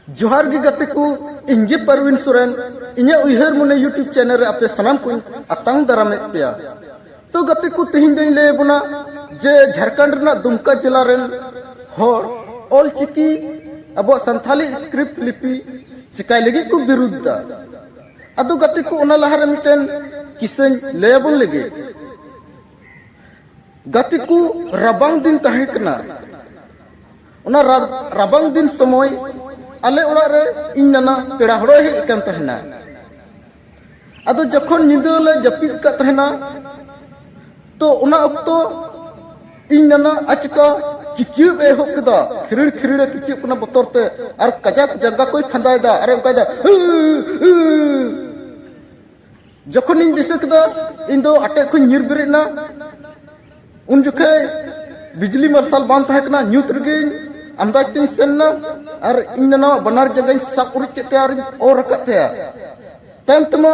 जोहार गी गते को इंगे परवीन सोरेन इन्हें उइहर मुने यूट्यूब चैनल रे आपे सनाम को अतंग दरामे पेया तो गते को तिहिन दिन ले बुना जे झारखंड रना दुमका जिला रेन होर ऑल चिकी अब संथाली स्क्रिप्ट लिपि चिकाय लगी को विरुद्ध अदो गते को ओना लहार मिटन किसन लेबन लगे गते को रबांग दिन ताहे कना ओना रबांग दिन समय आले ओड़ा रे इन नाना पेड़ा हड़ो हे इकन तहना अदो जखन निंदा ले जपिद का तहना तो ओना अक्तो इन नाना अचका किचिब ए होकदा खिरिड़ खिरिड़ किचिब कना बतरते आर कजाक जगह कोई फंदायदा अरे उनकायदा जखन इन दिसकदा इन दो अटे खु निर बिरेना उन जुखे बिजली मार्शल बांध ताहे कना न्यूत रगे अंदाज तीन सेना और इन ना बनार जगह सब उड़के तैयार और रखते हैं तम तमा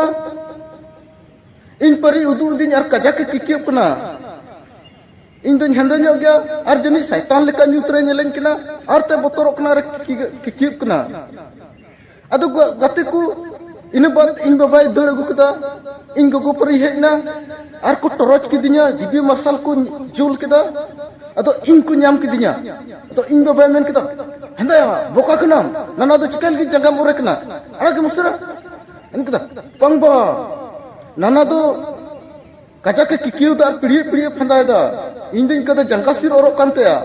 इन परी उदू दिन और कजा के किकियप कना इन दिन हंदा ᱧᱚᱜ गया और जनी शैतान लेका न्यूतरे नेलेन कना और ते बतरक कना रे किकियप कना अदो गते को इन बाद इन बाबाई दड़ अगु कदा इन गगो परी हेजना और को टॉर्च किदिया डिबी मार्शल को जुल कदा अदो इन को नाम किदिया तो इन बाबाई मेन कदा हंदा बोका कना नाना दो चिकल की जगह मोरे कना अड़ा के मुसरा इन कदा पंगबा नाना दो कजा के किकियो दा पीड़ी पीड़ी फंदायदा इन दिन कदा जंगासिर औरक कानतेया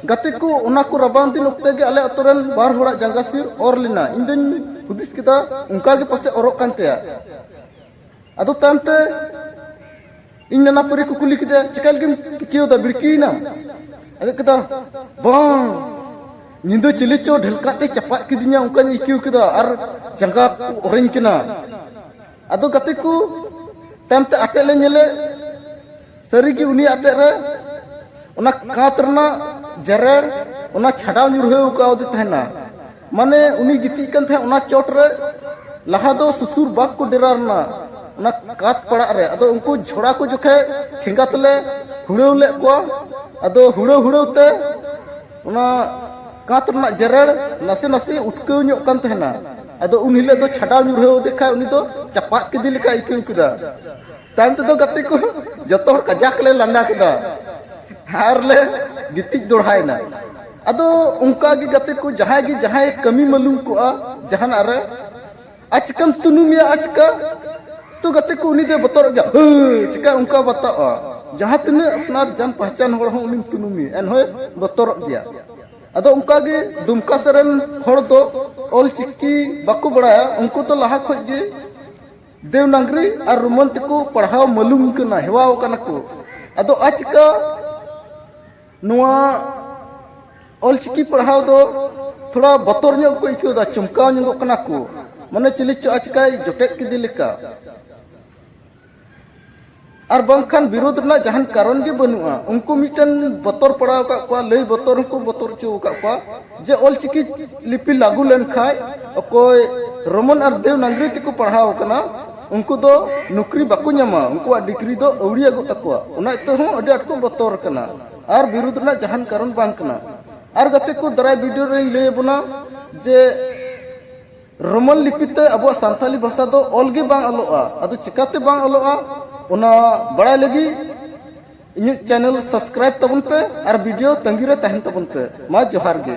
गते को ओना को रबान दिन उक्ते के आले अतरन बार होड़ा जंगासिर और लेना इन दिन हुदिस किदा उनका के पासे औरक कानतेया अदो तानते इन नाना परी को कुली किदा चिकल के किकियो दा बिड़कीना अदो कदा बांग निंदो चिली चो ढलकाते चपात किदिया उनका इकियो किदा और जंगा ओरेंज कना अदो गते को तमते आटे ले नेले सरी की उनी आटे रे ओना कातरना जरेर ओना छाडाव नुरहे का ओदे तहना माने उनी गिती कन थे ओना चोट रे लहा दो सुसुर बाग को डेरारना ओना कात पड़ा रे अदो उनको झोड़ा को जोखे ठेंगातले हुड़ेव ले को अदो हुड़ो ते ओना कातरना जरेर नसे नसे उठके ᱧᱚᱜ कान तहना अदो उन हिले दो छाडाव नुरहे देखा उनी दो चपात के दिल का इकु कुदा ताम तो गते को जतो हर कजाक ले लंदा कदा हार ले गिति दोड़ायना अदो उनका गी गते को जहाय कमी मालूम को जहान अरे अचकम तुनुमिया अचका तो गते को उनी दे बतर गया चिका उनका बता जहां तने अपना जान पहचान होड़ हो उनी तुनुमी एन होय बतर गया अदो उनका गे दुमका सरन होड़ दो ऑल चिक्की बाको बड़ाया उनको तो लहा खोज गे देवनागरी और रोमन को पढ़ाव मालूम कना हेवाव कना को अदो आजका नुआ ऑल चिक्की पढ़ाव दो थोड़ा बतर ᱧᱚᱜ को इको दा चमकाव ᱧᱚᱜ कना को माने चिली चो आजका जोटेक के दिलका और बंखान विरोध ना जहान कारण के बनुआ उनको मिटन बतर पड़ाव का को लई बतर को बतर चो का को जे ऑल चिकी लिपि लागू लेन खाय कोई रोमन और देवनागरी को पढ़ाव कना उनको दो नौकरी बाको ᱧᱟᱢᱟ उनको डिग्री दो औड़ी अगु तकवा उना तो हो अडी अट को बतर कना और विरोध ना जहान कारण बांग कना और गते को दराय वीडियो रे ले बना जे रोमन लिपिते अब संथाली भाषा दो ऑलगे बांग अलोआ अदो चिकाते बांग अलोआ उना बड़ा लगी इन चैनल सब्सक्राइब तबन पे और वीडियो तंगी रे तहन तबन पे मा जोहार गे।